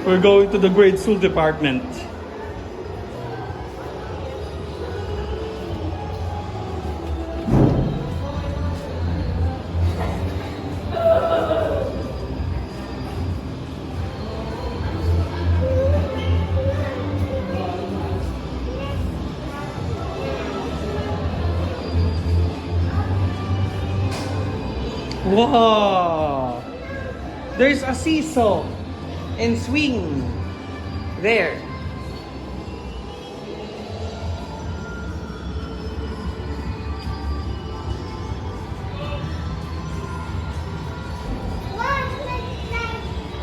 We're going to the grade school department. Wow! There's a seesaw and swing there.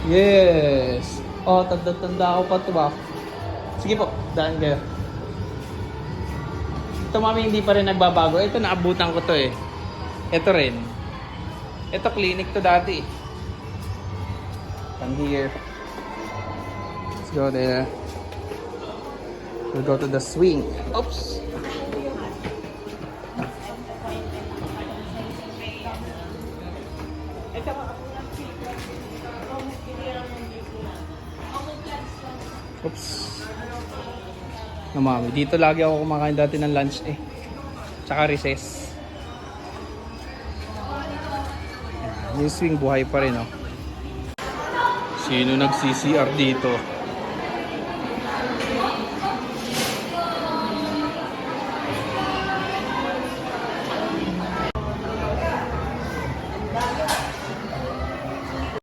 Yes! Oh, tanda-tanda ako pa ito ba? Sige po, daan kayo. Ito mami, hindi pa rin nagbabago. Ito, naabutan ko to eh. Ito rin. Ito, clinic to dati. Come here. Let's go there. We'll go to the swing. Oops! Oops. No, mami. Dito lagi ako kumakain dati ng lunch eh. Tsaka recess. Yung swing buhay pa rin oh. Sino nag-CCR dito?